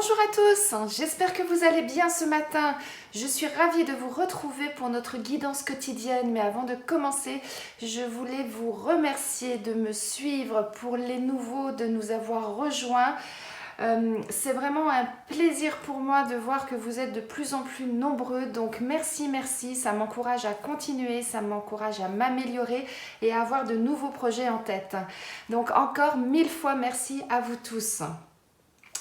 Bonjour à tous, j'espère que vous allez bien ce matin. Je suis ravie de vous retrouver pour notre guidance quotidienne. Mais avant de commencer, je voulais vous remercier de me suivre, pour les nouveaux, de nous avoir rejoints. C'est vraiment un plaisir pour moi de voir que vous êtes de plus en plus nombreux. Donc merci, ça m'encourage à continuer, ça m'encourage à m'améliorer et à avoir de nouveaux projets en tête. Donc encore 1000 fois merci à vous tous.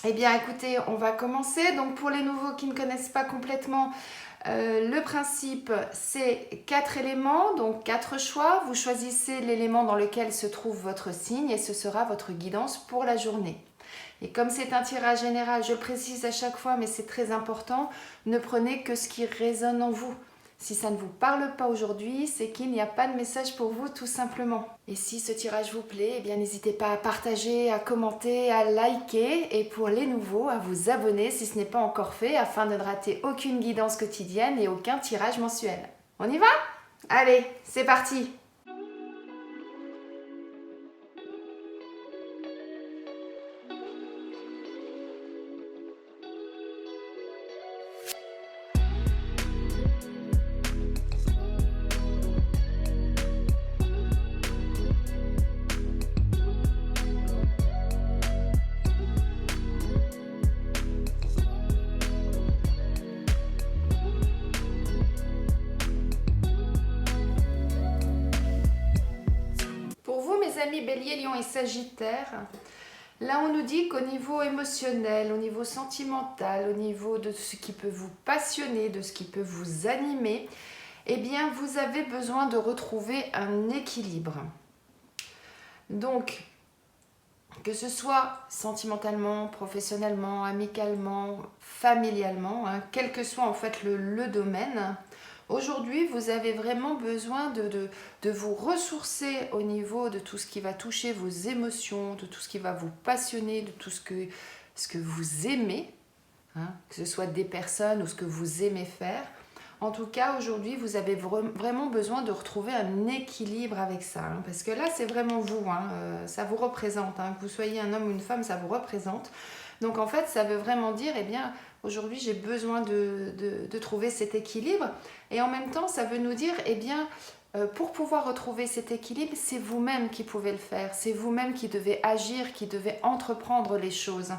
Eh bien écoutez, on va commencer. Donc pour les nouveaux qui ne connaissent pas complètement, le principe c'est 4 éléments, donc 4 choix. Vous choisissez l'élément dans lequel se trouve votre signe et ce sera votre guidance pour la journée. Et comme c'est un tirage général, je le précise à chaque fois, mais c'est très important, ne prenez que ce qui résonne en vous. Si ça ne vous parle pas aujourd'hui, c'est qu'il n'y a pas de message pour vous tout simplement. Et si ce tirage vous plaît, eh bien n'hésitez pas à partager, à commenter, à liker et pour les nouveaux, à vous abonner si ce n'est pas encore fait afin de ne rater aucune guidance quotidienne et aucun tirage mensuel. On y va? Allez, c'est parti! Amis Bélier, Lion et Sagittaire, là on nous dit qu'au niveau émotionnel, au niveau sentimental, au niveau de ce qui peut vous passionner, de ce qui peut vous animer, eh bien vous avez besoin de retrouver un équilibre. Donc, que ce soit sentimentalement, professionnellement, amicalement, familialement, quel que soit en fait le domaine, aujourd'hui, vous avez vraiment besoin de vous ressourcer au niveau de tout ce qui va toucher vos émotions, de tout ce qui va vous passionner, de tout ce que vous aimez, que ce soit des personnes ou ce que vous aimez faire. En tout cas, aujourd'hui, vous avez vraiment besoin de retrouver un équilibre avec ça. Parce que là, c'est vraiment vous. Ça vous représente. Que vous soyez un homme ou une femme, ça vous représente. Donc, en fait, ça veut vraiment dire, eh bien, aujourd'hui, j'ai besoin de trouver cet équilibre. Et en même temps, ça veut nous dire, eh bien, pour pouvoir retrouver cet équilibre, c'est vous-même qui pouvez le faire. C'est vous-même qui devez agir, qui devez entreprendre les choses.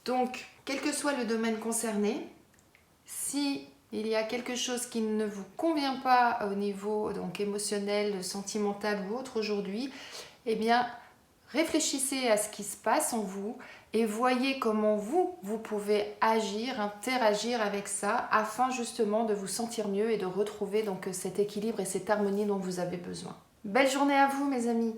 Donc, quel que soit le domaine concerné, si il y a quelque chose qui ne vous convient pas au niveau donc émotionnel, sentimental ou autre aujourd'hui, eh bien, réfléchissez à ce qui se passe en vous et voyez comment vous pouvez agir, interagir avec ça afin justement de vous sentir mieux et de retrouver donc cet équilibre et cette harmonie dont vous avez besoin. Belle journée à vous mes amis!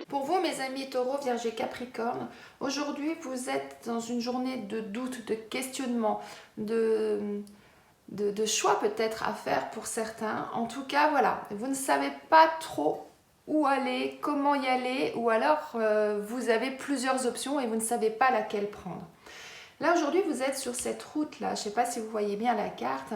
Pour vous, mes amis Taureau, Vierge et Capricorne, aujourd'hui, vous êtes dans une journée de doute, de questionnement, de choix peut-être à faire pour certains. En tout cas, voilà, vous ne savez pas trop où aller, comment y aller, ou alors vous avez plusieurs options et vous ne savez pas laquelle prendre. Là, aujourd'hui, vous êtes sur cette route-là, je ne sais pas si vous voyez bien la carte,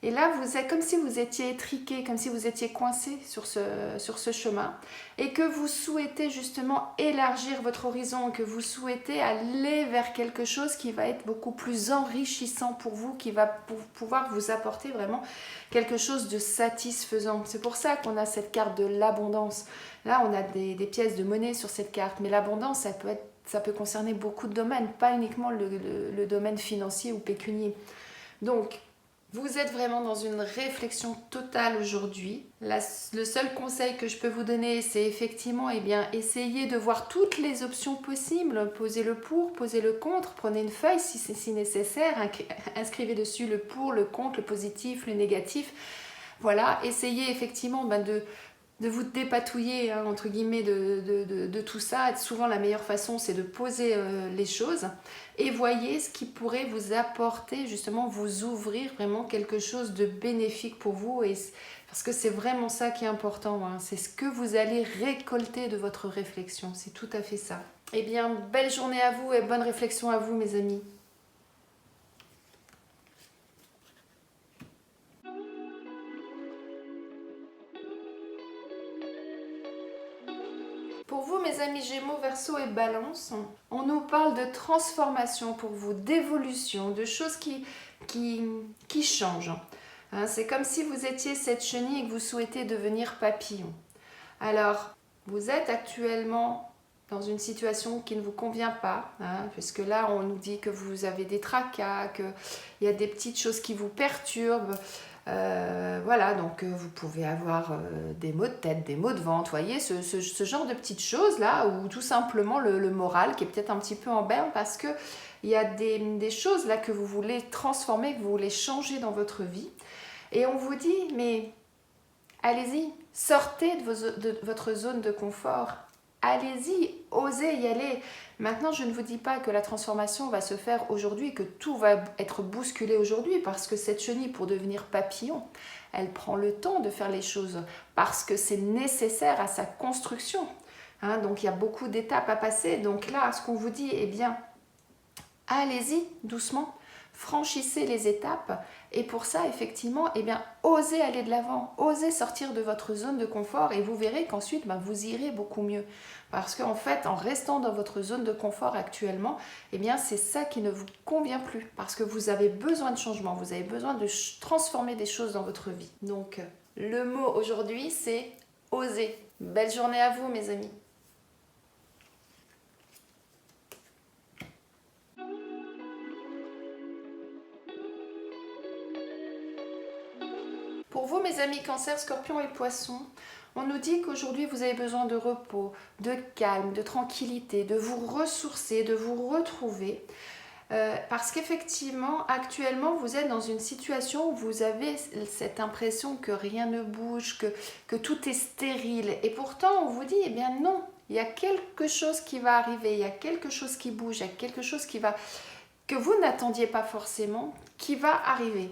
et là, vous êtes comme si vous étiez étriqué, comme si vous étiez coincé sur ce chemin, et que vous souhaitez justement élargir votre horizon, que vous souhaitez aller vers quelque chose qui va être beaucoup plus enrichissant pour vous, qui va pouvoir vous apporter vraiment quelque chose de satisfaisant. C'est pour ça qu'on a cette carte de l'abondance. Là, on a des pièces de monnaie sur cette carte, mais l'abondance, ça peut concerner beaucoup de domaines, pas uniquement le domaine financier ou pécunier. Donc, vous êtes vraiment dans une réflexion totale aujourd'hui. Le seul conseil que je peux vous donner, c'est effectivement essayer de voir toutes les options possibles. Posez le pour, posez le contre, prenez une feuille si nécessaire, inscrivez dessus le pour, le contre, le positif, le négatif. Voilà, essayez effectivement de vous dépatouiller entre guillemets de tout ça. Souvent la meilleure façon c'est de poser les choses et voyez ce qui pourrait vous apporter justement, vous ouvrir vraiment quelque chose de bénéfique pour vous, parce que c'est vraiment ça qui est important, c'est ce que vous allez récolter de votre réflexion, c'est tout à fait ça. Eh bien, belle journée à vous et bonne réflexion à vous mes amis. Pour vous, mes amis Gémeaux, Verseau et Balance, on nous parle de transformation pour vous, d'évolution, de choses qui changent. Hein, c'est comme si vous étiez cette chenille et que vous souhaitez devenir papillon. Alors, vous êtes actuellement dans une situation qui ne vous convient pas, hein, puisque là, on nous dit que vous avez des tracas, qu'il y a des petites choses qui vous perturbent. Voilà, donc vous pouvez avoir des maux de tête, des maux de ventre, voyez, ce genre de petites choses là, ou tout simplement le moral qui est peut-être un petit peu en berne parce que il y a des choses là que vous voulez transformer, que vous voulez changer dans votre vie. Et on vous dit, mais allez-y, sortez de votre zone de confort. Allez-y, osez y aller. Maintenant, je ne vous dis pas que la transformation va se faire aujourd'hui, que tout va être bousculé aujourd'hui, parce que cette chenille, pour devenir papillon, elle prend le temps de faire les choses, parce que c'est nécessaire à sa construction. Hein, donc, il y a beaucoup d'étapes à passer. Donc là, ce qu'on vous dit, eh bien, allez-y, doucement. Franchissez les étapes et pour ça, effectivement, eh bien, osez aller de l'avant, osez sortir de votre zone de confort et vous verrez qu'ensuite, vous irez beaucoup mieux. Parce qu'en fait, en restant dans votre zone de confort actuellement, eh bien, c'est ça qui ne vous convient plus parce que vous avez besoin de changement, vous avez besoin de transformer des choses dans votre vie. Donc, le mot aujourd'hui, c'est oser. Belle journée à vous, mes amis. Pour vous, mes amis Cancer, Scorpion et Poisson, on nous dit qu'aujourd'hui vous avez besoin de repos, de calme, de tranquillité, de vous ressourcer, de vous retrouver. Parce qu'effectivement, actuellement, vous êtes dans une situation où vous avez cette impression que rien ne bouge, que tout est stérile. Et pourtant, on vous dit, eh bien non, il y a quelque chose qui va arriver, il y a quelque chose qui bouge, il y a quelque chose que vous n'attendiez pas forcément, qui va arriver.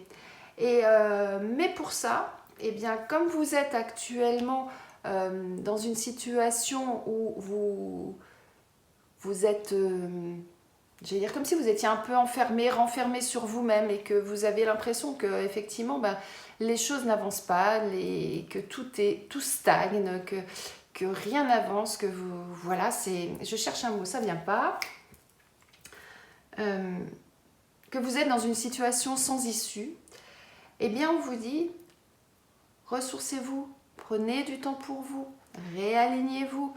Mais pour ça, eh bien, comme vous êtes actuellement dans une situation où vous êtes, je vais dire comme si vous étiez un peu enfermé, renfermé sur vous-même et que vous avez l'impression que effectivement, les choses n'avancent pas, que tout stagne, que rien n'avance, que vous, voilà, je cherche un mot, ça vient pas. Que vous êtes dans une situation sans issue. Eh bien, on vous dit, ressourcez-vous, prenez du temps pour vous, réalignez-vous,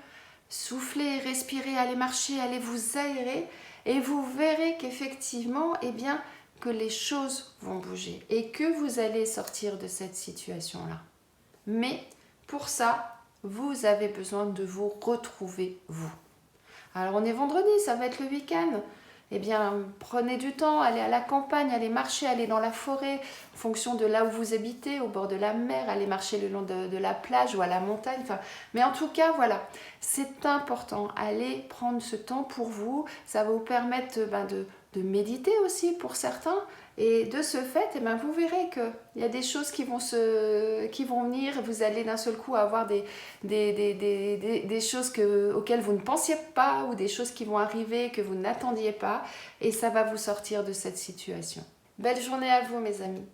soufflez, respirez, allez marcher, allez vous aérer et vous verrez qu'effectivement, eh bien, que les choses vont bouger et que vous allez sortir de cette situation-là. Mais pour ça, vous avez besoin de vous retrouver, vous. Alors, on est vendredi, ça va être le week-end. Eh bien, prenez du temps, allez à la campagne, allez marcher, allez dans la forêt, en fonction de là où vous habitez, au bord de la mer, allez marcher le long de la plage ou à la montagne. Mais en tout cas, voilà, c'est important. Allez prendre ce temps pour vous. Ça va vous permettre de méditer aussi pour certains. Et de ce fait, vous verrez qu'il y a des choses qui vont venir. Vous allez d'un seul coup avoir des choses auxquelles vous ne pensiez pas ou des choses qui vont arriver que vous n'attendiez pas. Et ça va vous sortir de cette situation. Belle journée à vous, mes amis.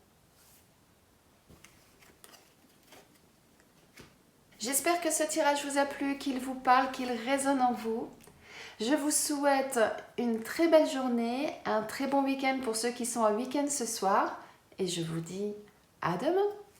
J'espère que ce tirage vous a plu, qu'il vous parle, qu'il résonne en vous. Je vous souhaite une très belle journée, un très bon week-end pour ceux qui sont en week-end ce soir et je vous dis à demain.